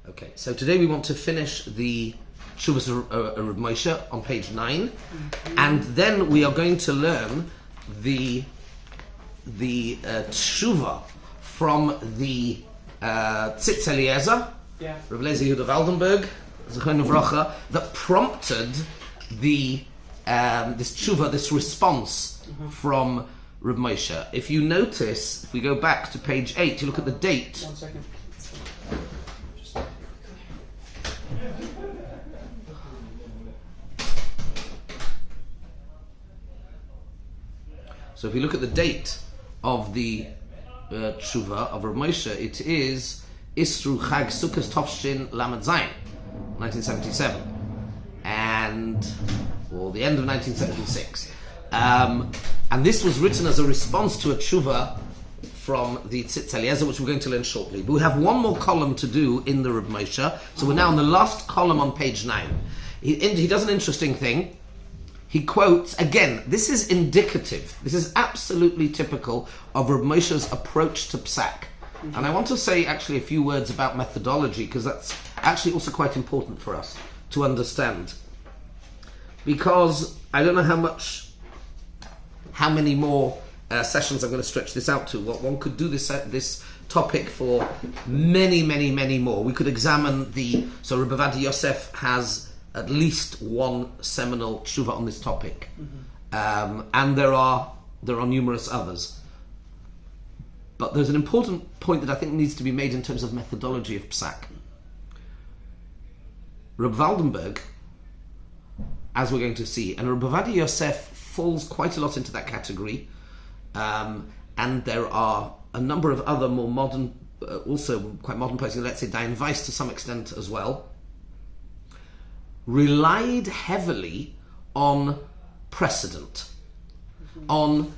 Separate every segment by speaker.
Speaker 1: Okay, so today we want to finish the Tshuvas Reb Moshe on page 9, and then we are going to learn the Tshuva from the Tzitz Eliezer, Reb Eliezer Yehuda Waldenberg, Zechron Livracha, that prompted the this Tshuva, this response from Reb Moshe. If you notice, if we go back to page 8, you look at the date.
Speaker 2: 1 second.
Speaker 1: So if you look at the date of the Tshuva of Reb Moshe, it is Isru Chag Sukkot Tovshin Lamed Zayin, 1977, or the end of 1976. And this was written as a response to a Tshuva from the Tzitz Eliezer, which we're going to learn shortly. But we have one more column to do in the Reb Moshe, so we're now on the last column on page 9. He does an interesting thing. He quotes, again, this is indicative, this is absolutely typical of Reb Moshe's approach to Psak. And I want to say actually a few words about methodology, because that's actually also quite important for us to understand. Because I don't know how many more sessions I'm going to stretch this out to. One could do this topic for many more. We could examine so Rebbe Ovadia Yosef has at least one seminal tshuva on this topic, and there are numerous others. But there's an important point that I think needs to be made in terms of methodology of Psak. Reb Waldenberg, as we're going to see, and Rebbe Ovadia Yosef falls quite a lot into that category, and there are a number of other more modern, also quite modern persons, let's say Dayan Weiss to some extent as well, relied heavily on precedent, on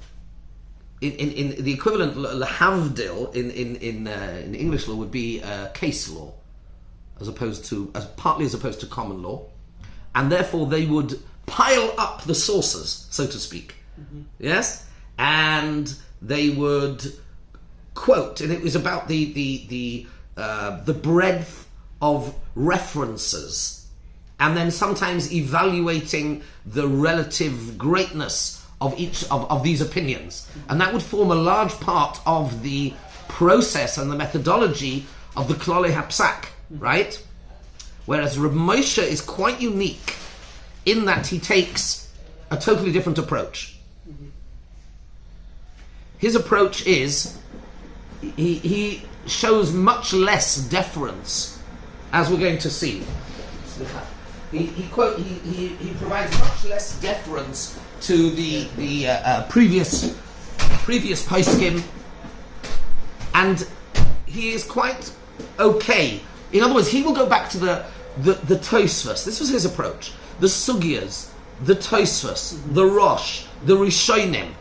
Speaker 1: in the equivalent lahavdil in English law would be case law, as opposed to common law, and therefore they would pile up the sources, so to speak. Yes, and they would quote, and it was about the breadth of references, and then sometimes evaluating the relative greatness of each of these opinions. And that would form a large part of the process and the methodology of the Klolei HaPsak, right? Whereas Reb Moshe is quite unique in that he takes a totally different approach. His approach is, he shows much less deference, as we're going to see. He provides much less deference to the previous poskim, and he is quite okay. In other words, he will go back to the Tosfos. This was his approach. The Sugyas, the Tosfos, the Rosh, the Rishonim.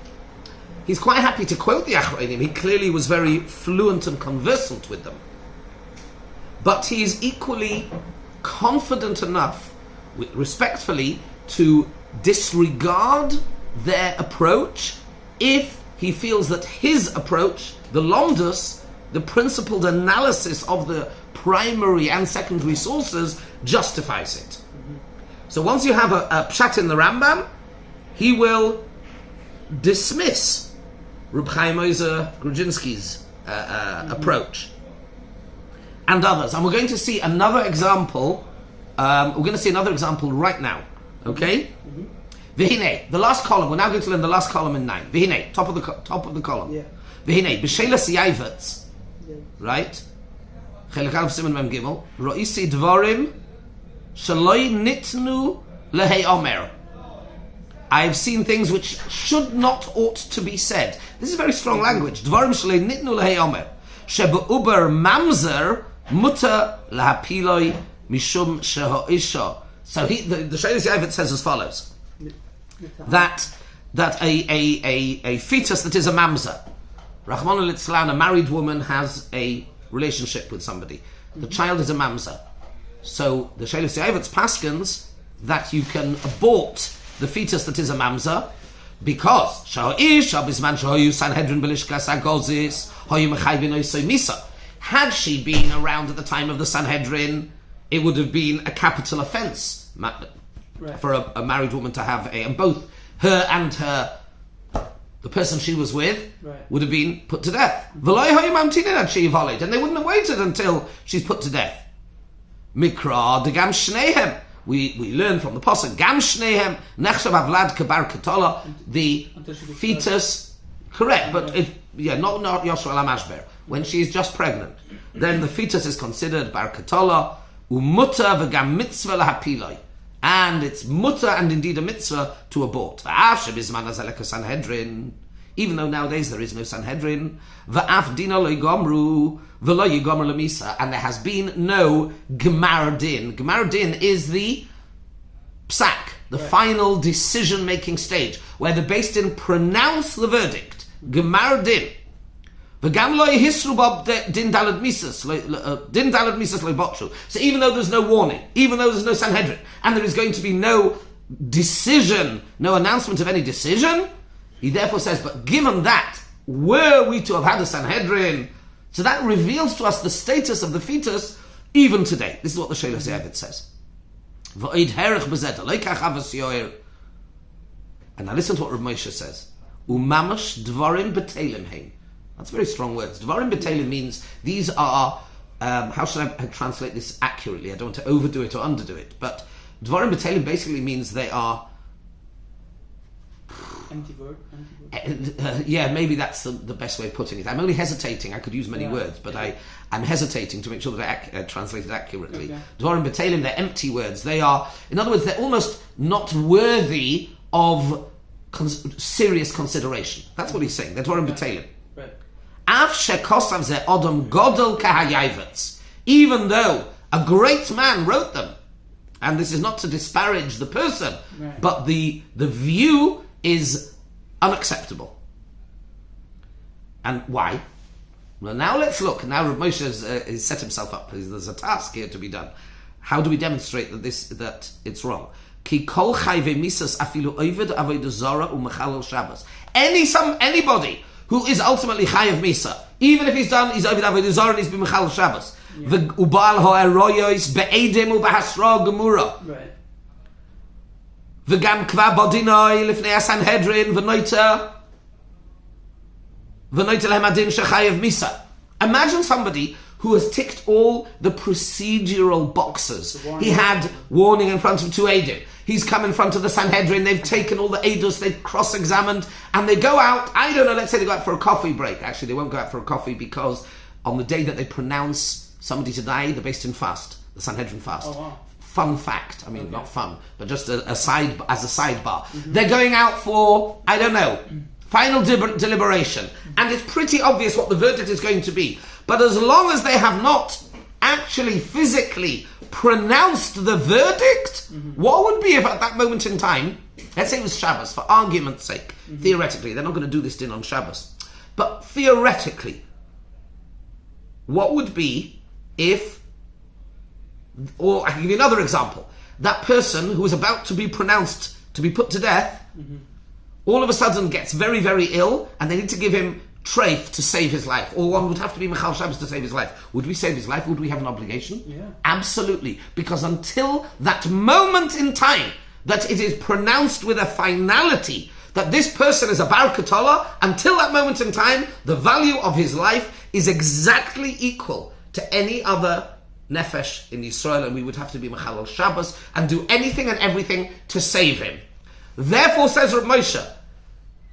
Speaker 1: He's quite happy to quote the Achronim. He clearly was very fluent and conversant with them. But he is equally confident enough, respectfully, to disregard their approach if he feels that his approach, the Lomdus, the principled analysis of the primary and secondary sources, justifies it. So once you have a pshat in the Rambam, he will dismiss Reb Chaim Ozer Grudzinski's approach and others. And we're going to see another example. We're going to see another example right now. Okay? V'hinei, the last column. We're now going to learn the last column in 9. V'hinei, top of the column.
Speaker 2: Yeah.
Speaker 1: V'hinei, b'shelas yaivetz. Right? Chelek Aleph Siman Mem Gimel. Ro'isi dvarim shaloi nitnu lehei omer. I've seen things which ought to be said. This is very strong language. Dvarim shaloi nitnu lehei omer. Sheba uber mamzer muta lahapiloi mishum shehoisha. So the Shelas Yavet says as follows: that a fetus that is a mamzer, Rachmana litzlan, a married woman has a relationship with somebody. The child is a mamzer. So the Shelas Yavet's paskins that you can abort the fetus that is a mamzer, because Had she been around at the time of the Sanhedrin, it would have been a capital offense for a married woman to have and both her and the person she was with would have been put to death. And they wouldn't have waited until she's put to death. Mikra de gam shnehem. We learn from the pasuk gam shnehem nechshav avlad kabar katola, the fetus. Correct, but not Yoshua Lamashber. When she is just pregnant, then the fetus is considered bar katola umuta v'gam mitzvah lahapiloi, and it's mutter and indeed a mitzvah to abort. Even though nowadays there is no Sanhedrin, v'af dina lo yigomru v'lo yigomer lemisa, and there has been no gemar din. Gemar din is the psak, the final decision-making stage, where the Beis Din pronounce the verdict. Gemar din. V'gam lo yihisru bob din dalad misas din dalad misas lo botshu. So even though there's no warning, even though there's no Sanhedrin, and there is going to be no decision, no announcement of any decision, he therefore says, but given that, were we to have had a Sanhedrin, so that reveals to us the status of the fetus even today. This is what the Sheila Ze'evet says. And now listen to what Rav Moshe says. Umamash dvarim betelim heim. That's very strong words. Dvarim betelim means these are, how should I translate this accurately? I don't want to overdo it or underdo it. But dvarim betelim basically means they are...
Speaker 2: Empty word.
Speaker 1: Maybe that's the best way of putting it. I'm only hesitating. I could use many words, but I'm hesitating to make sure that I translate it accurately. Dvarim betelim, they're empty words. They are, in other words, they're almost not worthy of serious consideration. That's what he's saying. They're dvarim betelim. Even though a great man wrote them, and this is not to disparage the person, but the view is unacceptable. And why? Well, now let's look. Now Rav Moshe has set himself up. There's a task here to be done. How do we demonstrate that it's wrong? Ki kol chayve misas afilu oved avodah zara umechalel Shabbos. Anybody who is ultimately chayav misa, even if he's oved avodah zara and he's been mechalel Shabbos, ubal ho'eroyos be'edim u'bahasra gemura. V'gam kva bodinoi lifnei Sanhedrin v'noita lehem adin shechayev misa. Imagine somebody who has ticked all the procedural boxes. He had warning in front of two Eidim. He's come in front of the Sanhedrin. They've taken all the Eidos. They've cross-examined, and they go out. I don't know. Let's say they go out for a coffee break. Actually, they won't go out for a coffee because on the day that they pronounce somebody to die, the Beis Din fast, the Sanhedrin fast.
Speaker 2: Oh, wow.
Speaker 1: Fun fact. I mean, not fun, but just as a sidebar. They're going out for, I don't know, final deliberation. And it's pretty obvious what the verdict is going to be. But as long as they have not actually physically pronounced the verdict, what would be if at that moment in time, let's say it was Shabbos, for argument's sake, theoretically, they're not going to do this din on Shabbos, but theoretically, what would be if, or I can give you another example, that person who is about to be pronounced to be put to death, all of a sudden gets very, very ill, and they need to give him treif to save his life, or one would have to be Mechal Shabbos to save his life. Would we save his life? Would we have an obligation?
Speaker 2: Yeah.
Speaker 1: Absolutely. Because until that moment in time that it is pronounced with a finality that this person is a bar katola, until that moment in time, the value of his life is exactly equal to any other nefesh in Yisrael, and we would have to be Mechal Shabbos and do anything and everything to save him. Therefore, says Rav Moshe,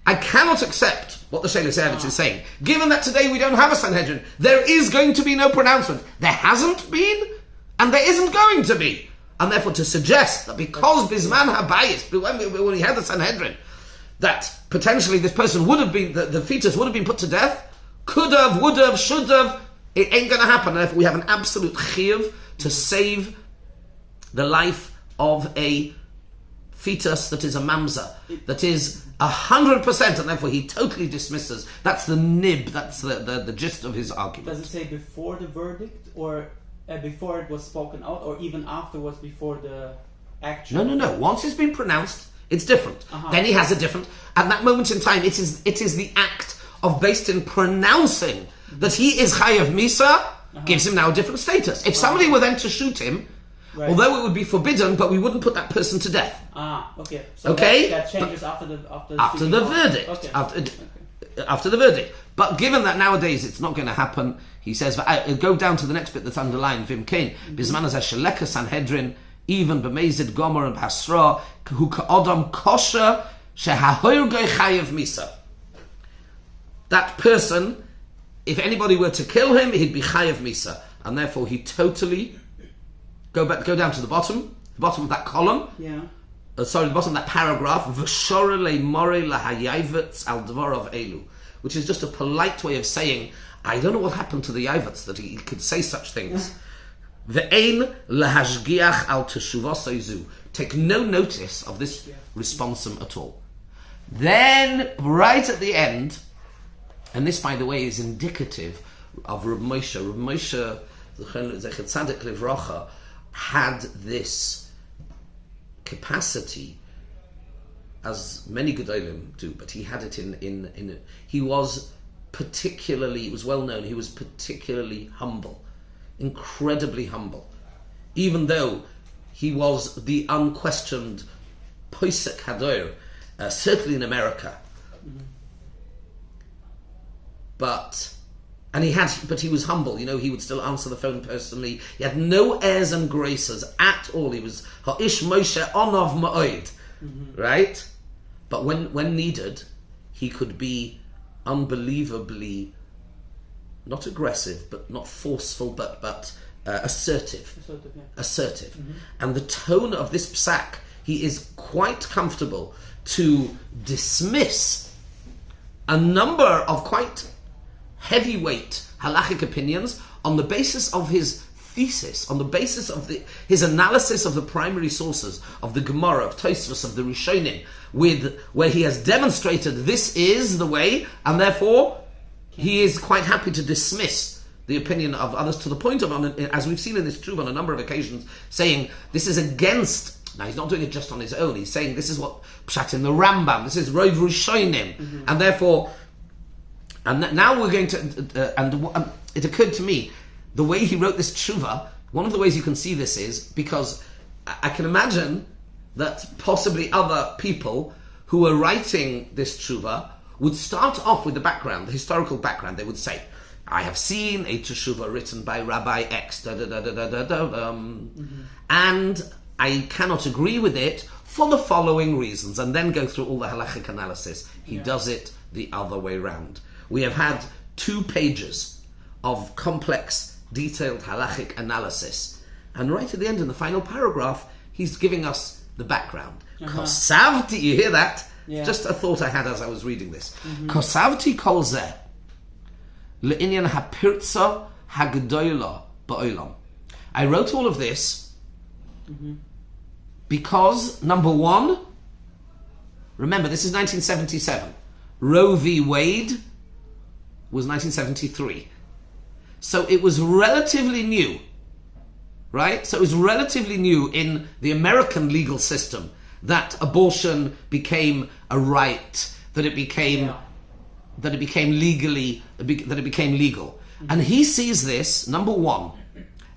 Speaker 1: I cannot accept what the Sheila Ze'evet is saying. Given that today we don't have a Sanhedrin, there is going to be no pronouncement. There hasn't been, and there isn't going to be. And therefore to suggest that because Bisman HaBayis, when we had the Sanhedrin, that potentially this person would have been, the fetus would have been put to death, could have, would have, should have, it ain't going to happen. And therefore we have an absolute chiyuv to save the life of a fetus that is a mamza, that is 100%, and therefore he totally dismisses. That's the nib, that's the gist of his argument.
Speaker 2: Does it say before the verdict, or before it was spoken out, or even afterwards, before the actual...
Speaker 1: No. Once it's been pronounced, it's different. Then he has a different... At that moment in time, it is the act of Beis Din pronouncing that he is Chayav Misa, gives him now a different status. If somebody were then to shoot him, although it would be forbidden, but we wouldn't put that person to death.
Speaker 2: Okay. So
Speaker 1: Okay?
Speaker 2: That changes after the
Speaker 1: verdict.
Speaker 2: Okay.
Speaker 1: After the verdict. But given that nowadays it's not going to happen, he says, go down to the next bit that's underlined, Vim Kain, Bizman hazeh sheleka Sanhedrin, even b'mezid Gomer and Basra, hu ka'odam kosher shehahoyrgei chayev misa. That person, if anybody were to kill him, he'd be chayev misa. And therefore he totally... Go down to the bottom of that column.
Speaker 2: Yeah.
Speaker 1: The bottom of that paragraph. V'shora le'more lahayayvetz al dvarov elu, which is just a polite way of saying, I don't know what happened to the Yavets that he could say such things. Ve'ein lahashgiach al teshuvoseizu. Take no notice of this responsum at all. Then, right at the end, and this, by the way, is indicative of Reb Moshe. Reb Moshe, Zechet Tzaddik Livrocha, had this capacity, as many Gedolim do, but he had it in he was particularly, it was well known, he was particularly humble, incredibly humble, even though he was the unquestioned Poisek Hador, certainly in America. But he was humble, he would still answer the phone personally. He had no airs and graces at all. He was Ha'ish Moshe Onov Ma'oid, right? But when needed, he could be unbelievably, not aggressive, but not forceful, but assertive. Assertive. And the tone of this psak, he is quite comfortable to dismiss a number of quite heavyweight halachic opinions on the basis of his thesis, on the basis of his analysis of the primary sources of the Gemara, of Tosfos, of the Rishonim, where he has demonstrated this is the way, and therefore he is quite happy to dismiss the opinion of others, to the point of, as we've seen in this Tshuva on a number of occasions, saying this is against. Now he's not doing it just on his own. He's saying this is what Pshat in the Rambam, this is Rov Rishonim, and therefore. And now we're going to, it occurred to me, the way he wrote this tshuva, one of the ways you can see this is because I can imagine that possibly other people who are writing this tshuva would start off with the background, the historical background. They would say, I have seen a tshuva written by Rabbi X, and I cannot agree with it for the following reasons, and then go through all the halachic analysis. He does it the other way round. We have had 2 pages of complex, detailed halachic analysis. And right at the end, in the final paragraph, he's giving us the background. Kosavti, you hear that? Yeah. Just a thought I had as I was reading this. Kosavti kol zeh le'inyan hapirtza hagdoila ba'olam. I wrote all of this because, number one, remember, this is 1977. Roe v. Wade was 1973. So it was relatively new, right? So it was relatively new in the American legal system that abortion became a right, that it became legal. And he sees this, number one,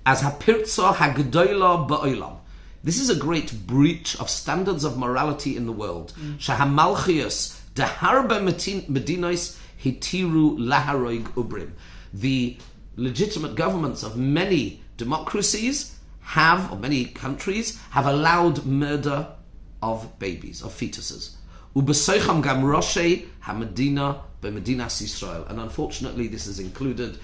Speaker 1: as hapirtza hagdoila ba'olam. This is a great breach of standards of morality in the world. Shahamalchius deharba medinos hitiru laharoig ubrim. The legitimate governments of many democracies or many countries have allowed murder of babies, of fetuses. Ubesoicham gam roshei hamedina b'medinas Yisrael. And unfortunately, this is included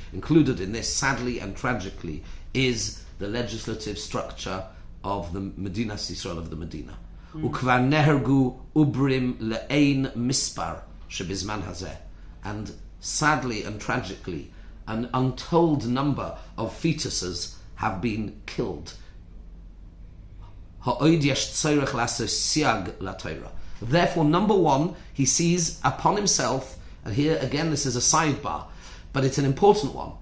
Speaker 1: in this, sadly and tragically, is the legislative structure of the Medinas Yisrael, of the Medina. Ukvar nehergu ubrim le'ein mispar shebizman hazeh. And sadly and tragically, an untold number of fetuses have been killed. Therefore, number one, he sees upon himself, and here again this is a sidebar, but it's an important one.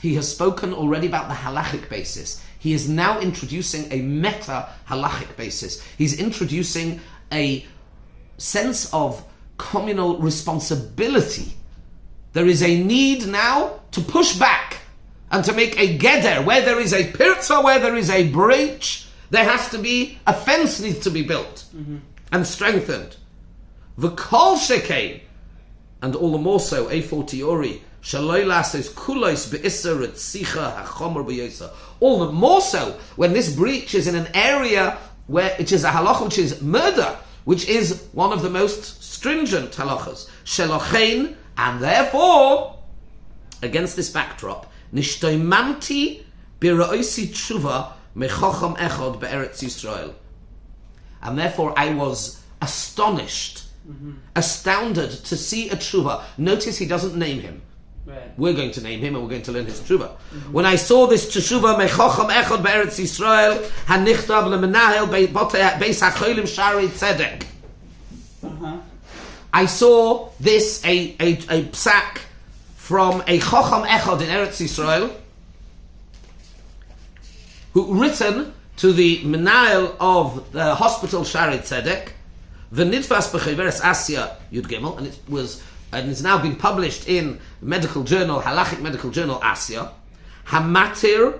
Speaker 1: He has spoken already about the halachic basis. He is now introducing a meta-halachic basis. He's introducing a sense of communal responsibility. There is a need now to push back and to make a geder, where there is a pirza, where there is a breach, there has to be, a fence needs to be built and strengthened. V'kol shekei, and all the more so, a fortiori, shaloi lasos kulos be'isser et sicha hachomer b'yosa. All the more so when this breach is in an area where it is a halacha which is murder, which is one of the most stringent halachas. Shelochein, and therefore, against this backdrop, nishtoimanti b'ra'osi tshuva mechocham echad be'eretz Yisrael. And therefore I was astonished, astounded to see a tshuva. Notice he doesn't name him.
Speaker 2: Right.
Speaker 1: We're going to name him and we're going to learn his tshuva. When I saw this tshuva mechocham echad be'eretz Yisrael, hanichtav lemenahel beis hacholim shari tzedek. I saw this, a psak from a chocham echad in Eretz Yisrael, who written to the menahel of the hospital Shari Tzedek, the nitfas b'cheveres Asya Yud Gimel, and it's now been published in medical journal, halachic medical journal Asya, hamatir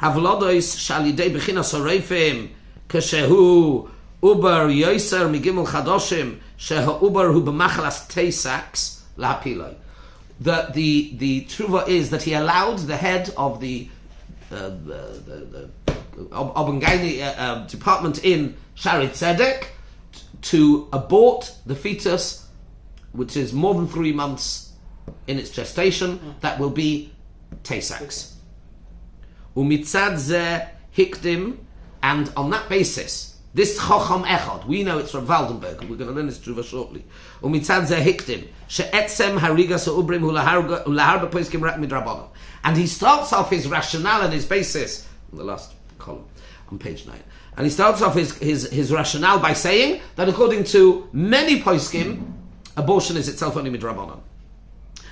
Speaker 1: havlodois shalidei b'chinas hareifim kashehu uber yoser migimel chadoshim sheha uber hu b'machalas teisaks lahapiloi. The truva is that he allowed the head of the Obengaini department in Shari Tzedek to abort the fetus, which is more than 3 months in its gestation, that will be Teisaks. Umitzad ze hikdim, and on that basis, this Chocham Echad, we know it's from Waldenberg, we're going to learn this truva shortly. Umitzad ze hikdim, she'etzem harigas ha'ubrim hulaharba poiskim rak midrabanan. And he starts off his rationale and his basis, in the last column, on page 9. And he starts off his rationale by saying that according to many poskim, abortion is itself only midrabanan.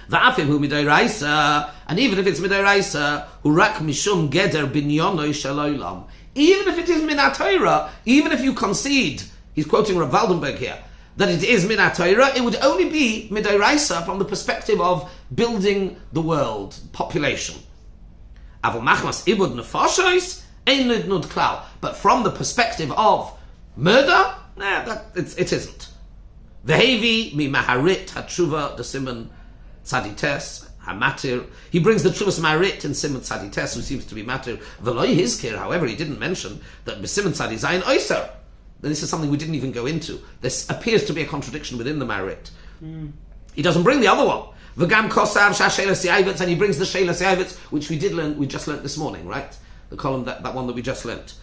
Speaker 1: Va'afim hu midayraisa, and even if it's midayraisa, hu rak mishum geder binyonoi shalolam. Even if it is min HaTorah, even if you concede, he's quoting Rav Waldenberg here, that it is min HaTorah, it would only be midayraisa from the perspective of building the world, population. Avol machmas ibud nefashos ein nidnud klal. But from the perspective of murder, it isn't. Vehevi mi maharit hatshuva the Simon Tzadites hamatir. He brings the Tshuvas Maharit in Simon Tzadites, who seems to be matir. V'loi hizkir, however, he didn't mention that Simon Tzadizayin oiser. This is something we didn't even go into. This appears to be a contradiction within the Maharit. He doesn't bring the other one. V'gam kosav shashelas yavitz, and he brings the shelas yavitz, which we just learnt this morning, right? The column, that one that we just learnt.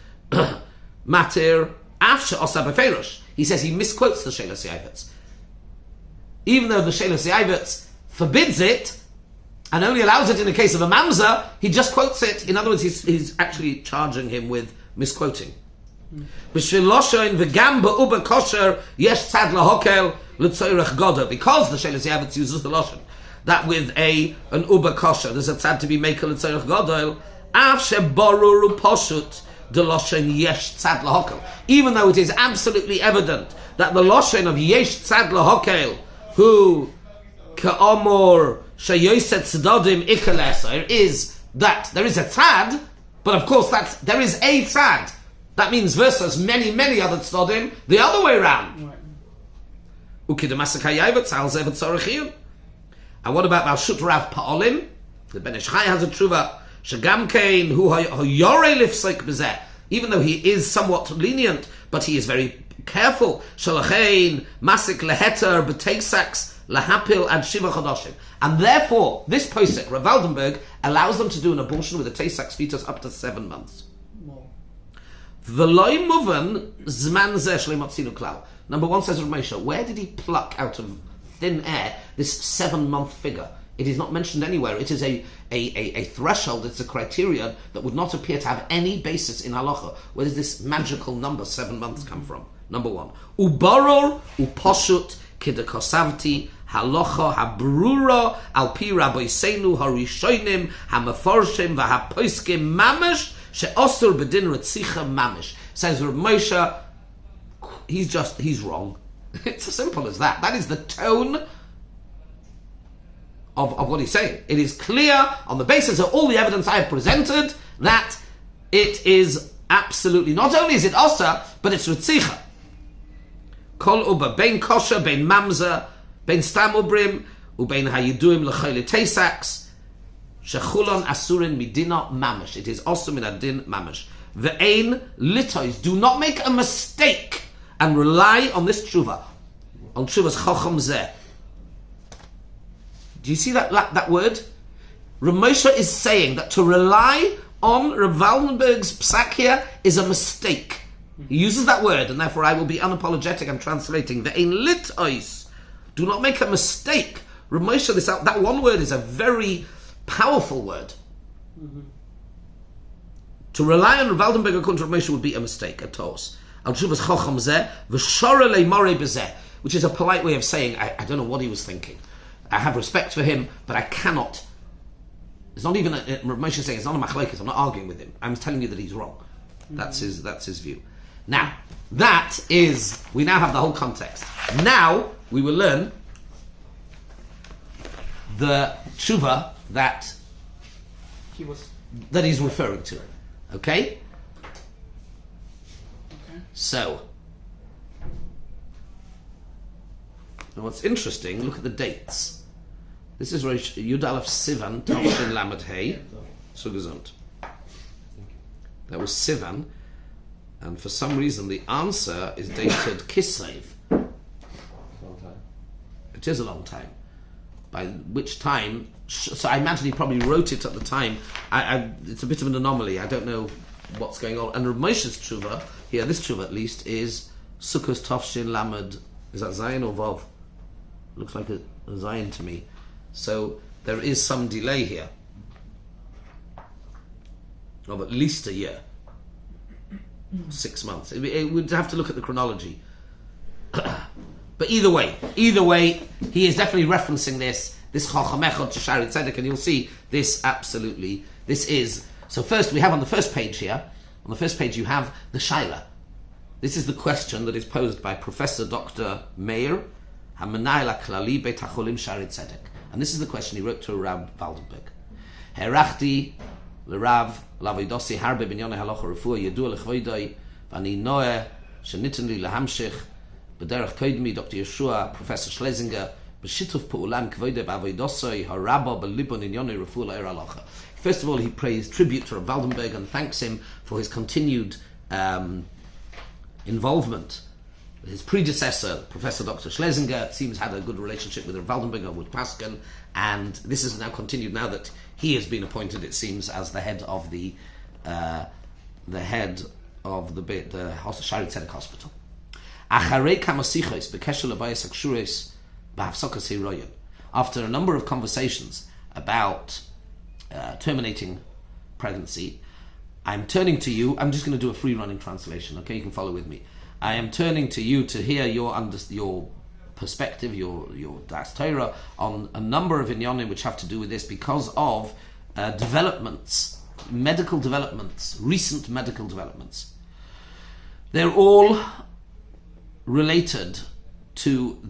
Speaker 1: Matir afshe osa befeirosh. He says he misquotes the shelas yavitz. Even though the shelas yavitz forbids it, and only allows it in the case of a mamzer, he just quotes it. In other words, he's actually charging him with misquoting. Because the Shelas Yavetz uses the Lashon that with an uber kosher there's a tzad to be makel l'tzorech gadol, af sheborur uposhut the Lashon yesh tzad lahokel. Even though it is absolutely evident that the Lashon of yesh tzad lahokel, who ka'amor sheyoset tzedadim ikaleser, is that there is a tzad, but of course there is a tzad. That means versus many, many other tzedadim, the other way around. And what about Malshut Rav Pa'olim? The Ben Ish Chai has a tshuva. Shagam Kain hu yorei lifsek bezeh. Even though he is somewhat lenient, but he is very careful. Shalachein masik leheter b'teiksaks lahapil ad shiva chodoshim. And therefore, this posek, Rav Waldenberg, allows them to do an abortion with a teisak fetus up to 7 months. V'loi muvan zman zeh shleimotzinu klal. Number one, says Rav Moshe, where did he pluck out of thin air this 7-month figure? It is not mentioned anywhere. It is a threshold, it's a criterion that would not appear to have any basis in halacha. Where does this magical number 7 months come from? Number one, ubaror uposhut kidakosavti halacha habrura al pi rabbeinu harishonim hamaforshim v'hapoiskim mamish she'osur b'din retzicha mamish. Says Rav Moshe, he's wrong. It's as simple as that. That is the tone of what he's saying. It is clear on the basis of all the evidence I have presented that it is absolutely, not only is it Osa, but it's Ritzicha. Kol uba bein kosher, bein mamzer, bein stam ubrim, ubein hayiduim l'chayli teisaks, shechulon asurin midina mamash. It is also min adin mamash. Ve'ein litois. Do not make a mistake and rely on this tshuva, on tshuva's chacham zeh. Do you see that word? Rav Moshe is saying that to rely on Rav Waldenberg's psak here is a mistake. He uses that word, and therefore I will be unapologetic. I'm translating ve'ein litois. Do not make a mistake. Rav Moshe, that one word is a very powerful word. Mm-hmm. To rely on Rav Waldenberg according to Rav Moshe would be a mistake, a tos. Al tshuvas chacham zeh v'shora le'morei b'zeh, which is a polite way of saying I don't know what he was thinking. I have respect for him, but I cannot. It's not even Rav Moshe saying it's not a machlekes. I'm not arguing with him. I'm telling you that he's wrong. That's his view. Now we now have the whole context. Now we will learn the tshuva that he's referring to. Okay? So, now what's interesting, look at the dates. This is Yud Aleph Sivan, Tavshin Lamed Hey, so gesund. That was Sivan, and for some reason the answer is dated Kislev. It is a long time. By which time, so I imagine he probably wrote it at the time. It's a bit of an anomaly. I don't know what's going on. And Rav Moshe's tshuva, here, this tshuva at least, is Sukkos Tavshin Lamed. Is that Zayin or Vav? Looks like a Zayin to me. So there is some delay here of at least a year, 6 months. It would have to look at the chronology. But either way, he is definitely referencing this Chacham Echad to Shari Tzedek, and you'll see this absolutely. This is so. First, we have on the first page here. On the first page, you have the Shaila. This is the question that is posed by Professor Dr. Meir Hamanayla Klali Beit HaCholim Shari Tzedek. And this is the question he wrote to Rav Waldenberg. Herachti l'Rav l'Avodosi harbe b'nyonei halacha refuah yadua l'chvoidoi v'ani noeh sheniten li lahamshich b'derech koidmi Dr. Yeshua Professor Schlesinger b'shituf pa'ulam kvoidei b'Avodosoi harabba b'libon inyonei refuah l'er halacha. First of all, he pays tribute to Rav Waldenberg and thanks him for his continued involvement. His predecessor, Professor Dr. Schlesinger, it seems had a good relationship with Rav Waldenberg and with Paskin, and this is now continued now that he has been appointed, it seems, as the head of the Shari Tzedek Hospital. After a number of conversations about terminating pregnancy, I'm turning to you. I'm just going to do a free running translation, okay? You can follow with me. I am turning to you to hear your perspective, your Das Torah on a number of inyanim which have to do with this because of developments, medical developments, recent medical developments. They're all related to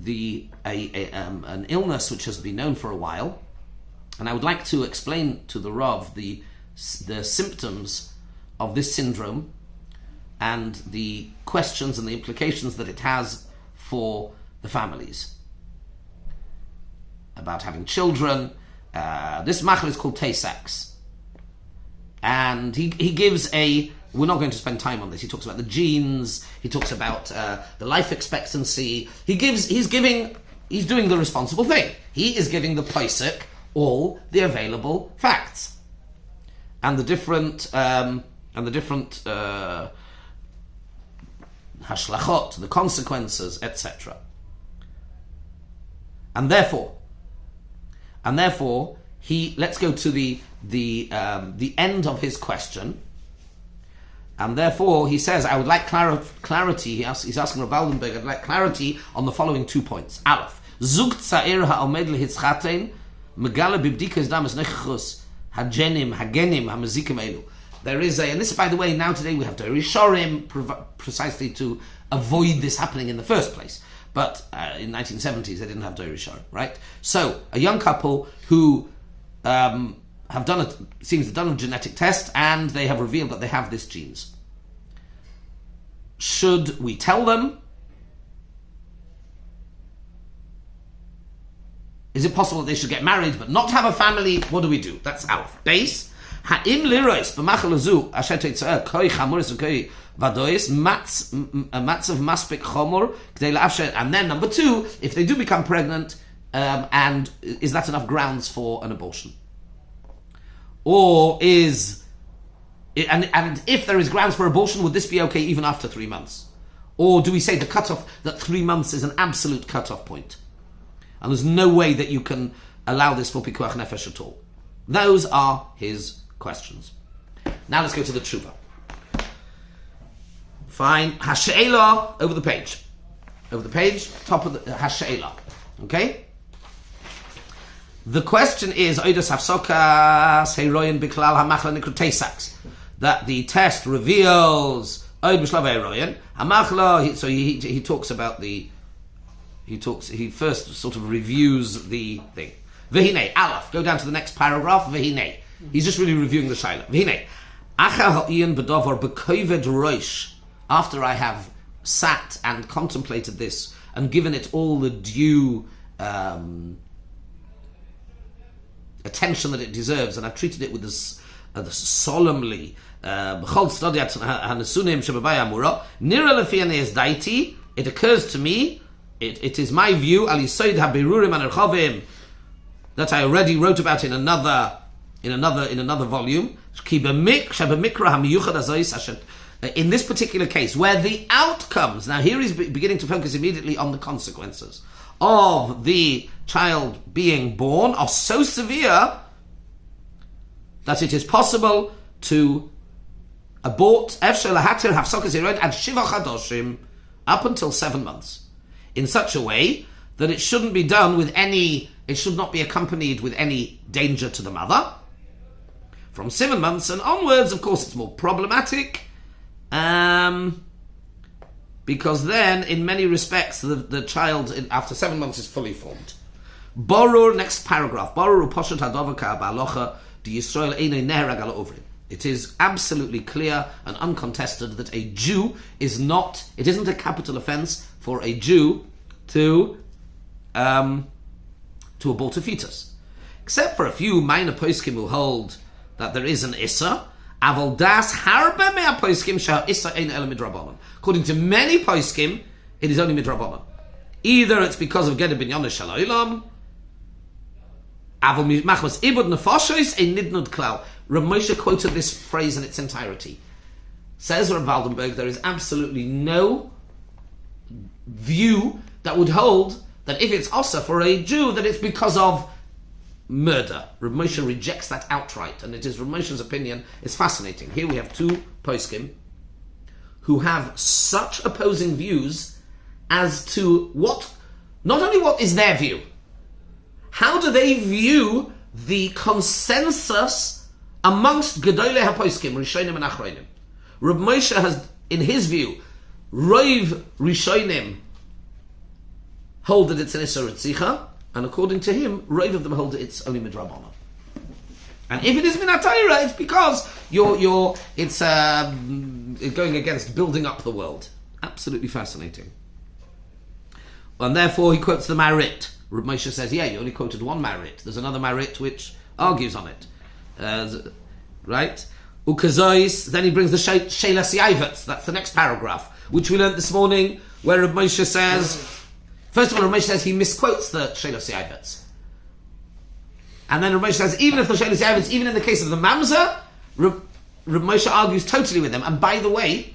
Speaker 1: an illness which has been known for a while, and I would like to explain to the Rav the symptoms of this syndrome and the questions and the implications that it has for the families about having children. This machal is called Tay-Sachs, and he gives we're not going to spend time on this. He talks about the genes. He talks about the life expectancy. He's doing the responsible thing. He is giving the Pesach all the available facts and the different hashlachot, the consequences, etc. And therefore, let's go to the end of his question. And therefore, he says, I would like clarity. He's asking Rav Waldenberg, I'd like clarity on the following 2 points. Aleph, zug tzair ha'omed lehitzchatein megala bibdikas damas nechus hagenim hamazikim elu. There is and this, by the way, now today we have to Rishorim precisely to avoid this happening in the first place. but in 1970s they didn't have Doirishar, right? So a young couple who have done a genetic test and they have revealed that they have these genes. Should we tell them? Is it possible that they should get married but not have a family? What do we do? That's Aleph. Base. Ha'im lirois b'machal hazu asher teitzah koi chamuris v'koi vadois matzav maspik chomor k'dei la'afsher. And then number 2, if they do become pregnant, and is that enough grounds for an abortion? Or is and if there is grounds for abortion, would this be okay even after 3 months? Or do we say the cutoff that 3 months is an absolute cutoff point? And there's no way that you can allow this for pikuach nefesh at all. Those are his questions. Now let's go to the tshuva. Fine. Hashe'ela, over the page. Over the page, top of the Hashe'ela. Okay? The question is, Oidas hafsokas heiroyin biklal hamachla nikrotesaks, that the test reveals Oid b'shlav heiroyin hamachla. So he talks about the. He first sort of reviews the thing. V'hinei, Aleph, go down to the next paragraph, V'hinei. He's just really reviewing the Shaila. V'hinei, Achar ha'ien b'dovar b'koived roish, after I have sat and contemplated this and given it all the due attention that it deserves, and I've treated it with this solemnly, b'chol tzadiyat ha'nesunim shebebai amura, nira lefiane es daiti, it occurs to me, it is my view, al yisoid habirurim anarchavim, that I already wrote about in another volume. In this particular case, where the outcomes, now here he's beginning to focus immediately on the consequences of the child being born, are so severe that it is possible to abort up until 7 months, in such a way that it shouldn't be done with it should not be accompanied with any danger to the mother. From 7 months and onwards, of course, it's more problematic, because then, in many respects, the child after 7 months is fully formed. Borur, next paragraph. Borur uposhet hadova ka'abalocha di Yisrael einay neherag ala ovrim. It is absolutely clear and uncontested that a Jew it isn't a capital offense for a Jew to abort a fetus, except for a few minor poskim who hold that there is an issa. Aval das harbe mea poskim shah issa ein el midrabanan. According to many poskim, it is only midrabanan. Either it's because of geder binyan shalaylam. Aval machmas ibud nefashos ein nidnud klau. Rav Moshe quoted this phrase in its entirety. Says Rav Waldenberg, there is absolutely no view that would hold that if it's also for a Jew, that it's because of murder. Rav Moshe rejects that outright, and it is Rav Moshe's opinion. It's fascinating. Here we have two poskim who have such opposing views as to not only what is their view, how do they view the consensus amongst Gedolei HaPoskim, Rishonim and Achronim. Rav Moshe has, in his view, Roiv Rishonim hold that it's an Isser Ritzicha, and according to him, Roiv of them hold that it's only Midrabanan. And if it is Min HaTorah, it's because it's going against building up the world. Absolutely fascinating. And therefore he quotes the Marit. Rav Moshe says, yeah, you only quoted one Marit. There's another Marit which argues on it. Right? Ukazois, then he brings the Shelas Yaivetz, that's the next paragraph, which we learned this morning, where Rav Moshe says, first of all, Rav Moshe says he misquotes the Shelas Yaivetz. And then Rav Moshe says, even if the Shelas Yaivetz, even in the case of the Mamzer, Rav Moshe argues totally with them. And by the way,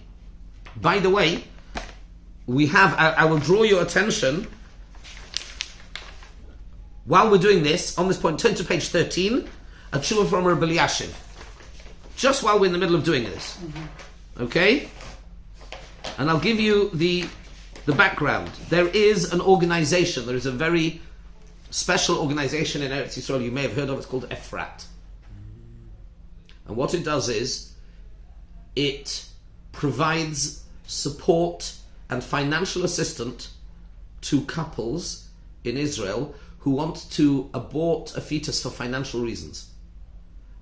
Speaker 1: we have, I will draw your attention, while we're doing this, on this point, turn to page 13, a tshuva from Rabbi Eliashiv. Just while we're in the middle of doing this. Okay? And I'll give you the background. There is an organization, there is a very special organization in Eretz Yisrael you may have heard of, it's called Efrat. And what it does is, it provides support and financial assistance to couples in Israel who want to abort a fetus for financial reasons.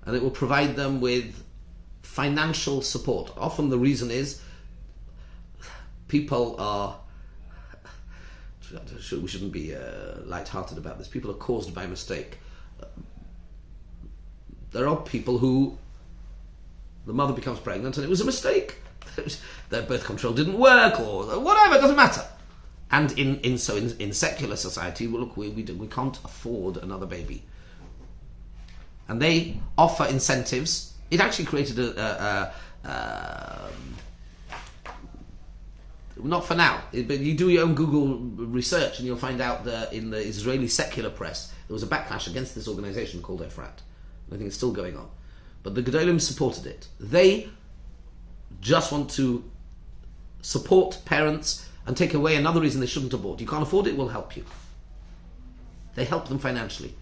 Speaker 1: And it will provide them with financial support. Often the reason is people are, we shouldn't be light-hearted about this, people are caused by mistake. There are people who the mother becomes pregnant and it was a mistake. Their birth control didn't work or whatever, it doesn't matter. And in secular society, well, look, we can't afford another baby. And they offer incentives. It actually created not for now, but you do your own Google research and you'll find out that in the Israeli secular press there was a backlash against this organization called Efrat. I think it's still going on. But the Gedolim supported it. They just want to support parents and take away another reason they shouldn't abort. You can't afford it, we'll help you. They help them financially.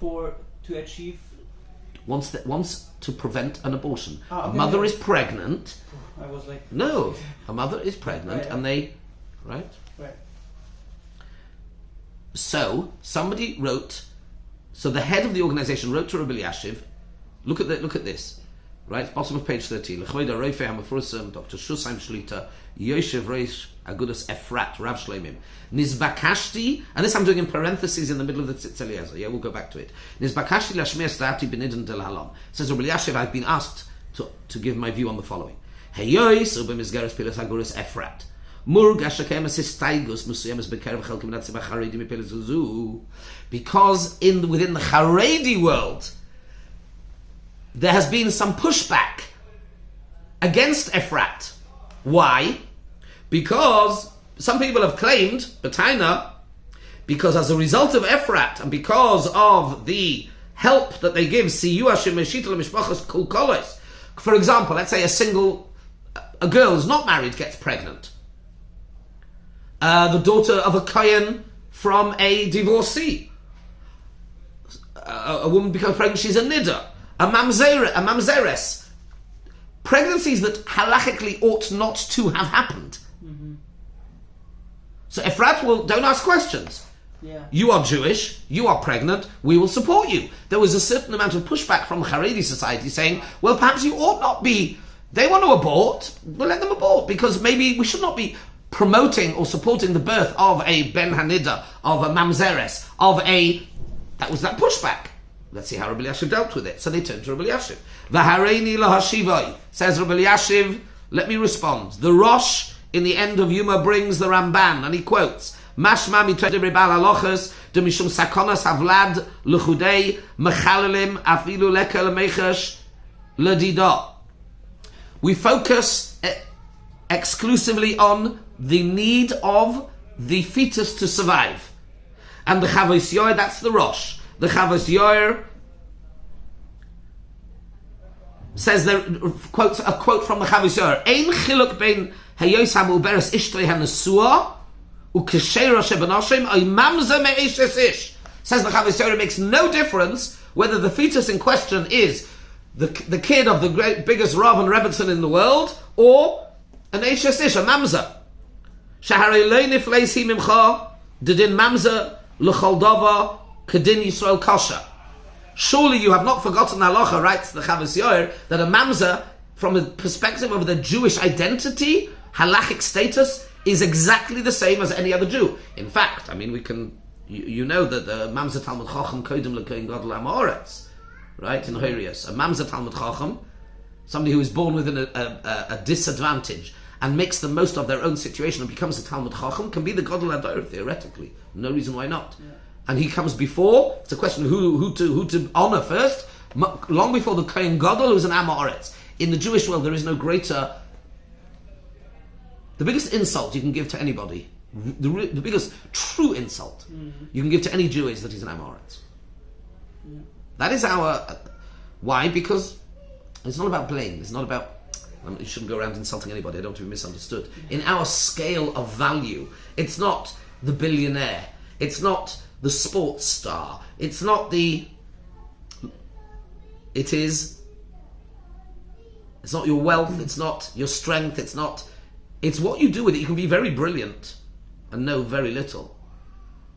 Speaker 2: To achieve?
Speaker 1: Wants to prevent an abortion.
Speaker 2: Okay,
Speaker 1: a mother is pregnant.
Speaker 2: I was like...
Speaker 1: No, a mother is pregnant
Speaker 2: Right.
Speaker 1: and they... Right?
Speaker 2: Right.
Speaker 1: So, somebody wrote... So the head of the organization wrote to Rabbi Elyashiv, look at this, right? Bottom of page 13. L'choida Reifei HaMefurusam, Dr. Shushaim Shlita, Yoshev Reish Agudas Efrat, Rav Shloimim. Nizbakashti, and this I'm doing in parentheses in the middle of the Tzitz Eliezer. Yeah, we'll go back to it. Nizbakashti lashmir stati benidin del halam. Says Rabbi Elyashiv, I've been asked to give my view on the following. Heyois ubemizgaras pilas Agudas Efrat. Because within the Haredi world there has been some pushback against Efrat. Why? Because some people have claimed, Betaina, because as a result of Efrat and because of the help that they give, for example, let's say a girl who's not married gets pregnant. The daughter of a Kohen from a divorcee. A woman becomes pregnant, she's a niddah, a mamzeres. Pregnancies that halachically ought not to have happened. Mm-hmm. So Efrat don't ask questions.
Speaker 2: Yeah.
Speaker 1: You are Jewish, you are pregnant, we will support you. There was a certain amount of pushback from the Haredi society saying, well, perhaps you ought not be, they want to abort, we'll let them abort, because maybe we should not be promoting or supporting the birth of a Ben Hanida, of a Mamzeres, that was that pushback. Let's see how Rabbi Elyashiv dealt with it. So they turned to Rabbi Elyashiv. V'hareini lahashivai, says Rabbi Elyashiv, let me respond. The Rosh in the end of Yuma brings the Ramban, and he quotes, Mashma mitred ribal alochas, de mishum sakonas havlad l'chudei mechalalim afilu lekel mechash l'dida. We focus exclusively on the need of the fetus to survive. And the Chavos Yoyer, that's the Rosh. The Chavos Yoyer says, quotes a quote from the Chavos Yoyer, Ein chiluk bein hayos ha'muberes ishtoi ha'nesua u'keshera shebenoshem oy mamza me'eshes ish. Says the Chavos Yoyer, it makes no difference whether the fetus in question is the kid of the biggest Rav and Rebbetzin in the world or an eshes ish, a mamza. Shaharei lo nifleis hi mimcha dedin mamza l'chol dava kedin Yisrael kosher. Surely you have not forgotten the halacha, writes the Chavos Yoyer, that a mamza, from the perspective of the Jewish identity, halachic status, is exactly the same as any other Jew. In fact, I mean, we can, you know that the mamza Talmud Chacham kodim l'kohen gadol ha'ma'aretz, right, in Horius. A mamza Talmud Chacham, somebody who is born within a disadvantage and makes the most of their own situation and becomes a Talmud Chacham, can be the gadol ha'doyer, theoretically. No reason why not. Yeah. And he comes before. It's a question of who to honor first. Long before the Kohen Gadol, who's an Am Haaretz. In the Jewish world, there is no greater. The biggest insult you can give to anybody, the biggest true insult you can give to any Jew is that he's an Am Haaretz. Yeah. That is our. Why? Because it's not about blame. It's not about. You shouldn't go around insulting anybody. I don't want to be misunderstood. In our scale of value, it's not the billionaire. It's not the sports star. It's not the... It's not your wealth, it's not your strength, it's what you do with it. You can be very brilliant, and know very little.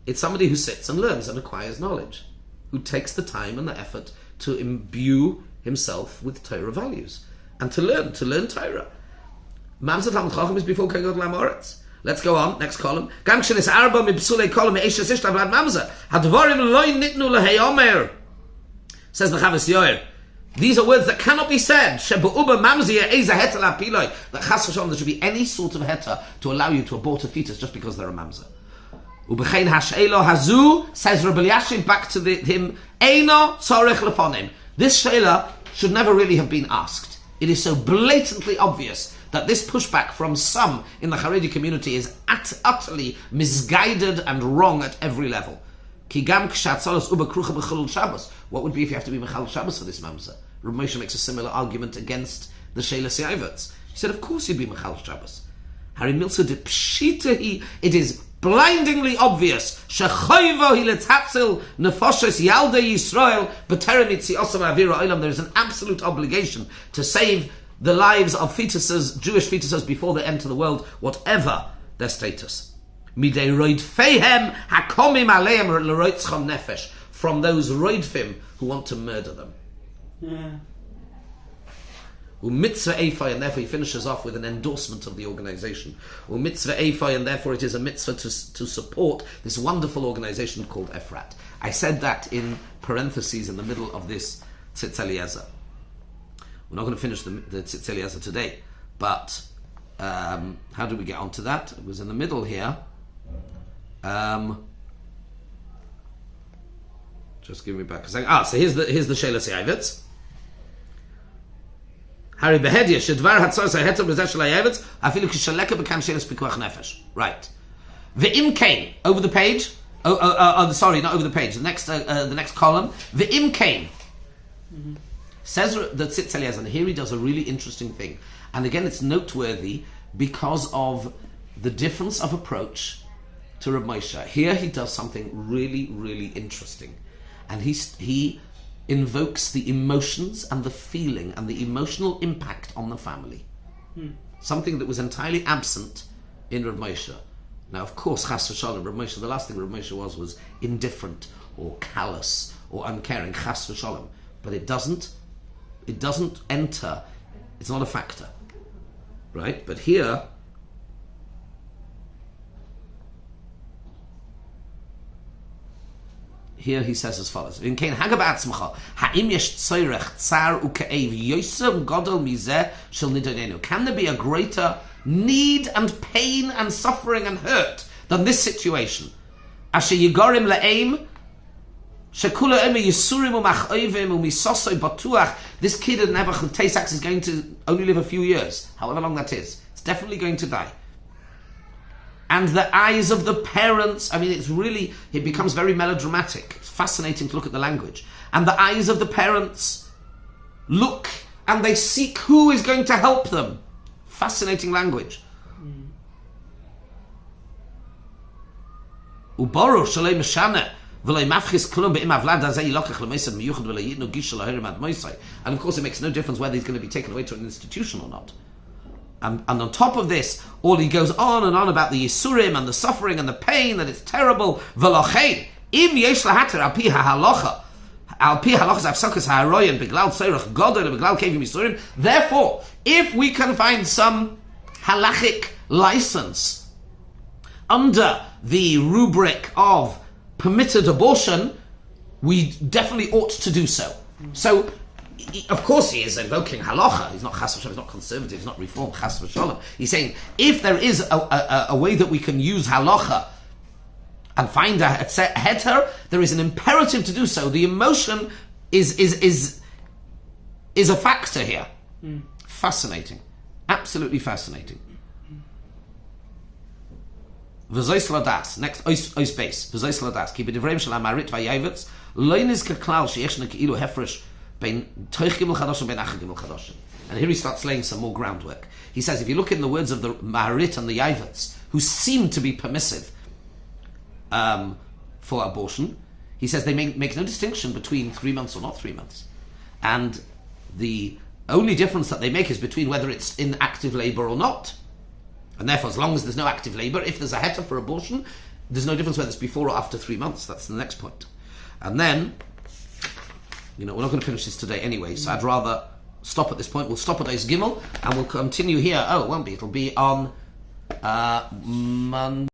Speaker 1: It's somebody who sits and learns and acquires knowledge, who takes the time and the effort to imbue himself with Torah values and to learn Torah. Mamzer Talmud Chacham is before Kegod Lamoretz. Let's go on, next column. Gam shenis arba mipsulei kolum me'eshes ishta vlad mamzer. Hadvarim loy nitnu lehei omer. Says the Chavos Yoel. These are words that cannot be said. Shebu'uba mamzer eza heter lapiloi. That chas v'shalom there should be any sort of heter to allow you to abort a fetus just because they're a mamzer. Ubechein hash'elo hazu, says Rabbi Elyashiv back to him, Eino tzorech lefonim. This sheila should never really have been asked. It is so blatantly obvious that this pushback from some in the Haredi community is utterly misguided and wrong at every level. What would be if you have to be Mechal Shabbos for this mamzer? Rabbi Moshe makes a similar argument against the Sheila Siayvitz. He said, of course you'd be Mechal Shabbos. Harry Milsa de Pshitahi, it is blindingly obvious. There is an absolute obligation to save the lives of fetuses, Jewish fetuses, before they enter the world, whatever their status. From those roidfim who want to murder them. Mitzvah Eifai, and therefore he finishes off with an endorsement of the organization. Mitzvah Eifai, and therefore it is a mitzvah to support this wonderful organization called Efrat. I said that in parentheses in the middle of this Tzitz Eliezer. We're not going to finish the Tzitz Eliezer today, but how did we get onto that? It was in the middle here. Just give me back a second. So here's the Sheila Siayvitz. Harry Behedia shedvar hatzor saheter b'zeh shel hayavitz afilu kishaleka bekan shelas pikuach nefesh. Right. Ve'im kain over the page. Sorry, not over the page. The next column. Ve'im kain says the Tzitz Eliezer, and here he does a really interesting thing. And again, it's noteworthy because of the difference of approach to Reb Moshe. Here he does something really, really interesting, and he invokes the emotions and the feeling and the emotional impact on the family. Something that was entirely absent in Reb Moshe. Now, of course, Chas v'Shalom, Reb Moshe, the last thing Reb Moshe was indifferent or callous or uncaring, Chas v'Shalom. But it doesn't enter, it's not a factor. Right? But here, he says as follows: can there be a greater need and pain and suffering and hurt than this situation? This kid in Nebuchadnezzar Tesax is going to only live a few years, however long that is. It's definitely going to die. And the eyes of the parents, it becomes very melodramatic. It's fascinating to look at the language. And the eyes of the parents look and they seek who is going to help them. Fascinating language. And of course it makes no difference whether he's going to be taken away to an institution or not. And on top of this, all he goes on and on about the Yisurim and the suffering and the pain, that it's terrible. Therefore, if we can find some halachic license under the rubric of permitted abortion, we definitely ought to do so. So, of course he is invoking halacha. He's not chas v'shalom, he's not conservative, he's not reformed, chas v'shalom. He's saying, if there is a way that we can use halacha and find a heter, there is an imperative to do so. The emotion is a factor here. Fascinating. Absolutely fascinating. V'zois ladas. Next, ois base. V'zois ladas. Ki b'divrei shel hamarit v'yayvetz lo nizka klal sheyeshna keilu hefresh bein toich gimel chadoshim bein achad gimel chadoshim. And here he starts laying some more groundwork. He says, if you look in the words of the Maharit and the Yavets, who seem to be permissive for abortion, he says they make no distinction between 3 months or not 3 months. And the only difference that they make is between whether it's in active labor or not. And therefore, as long as there's no active labour, if there's a heter for abortion, there's no difference whether it's before or after 3 months. That's the next point. And then, we're not going to finish this today anyway, so I'd rather stop at this point. We'll stop at Eis Gimel, and we'll continue here. Oh, it won't be. It'll be on Monday.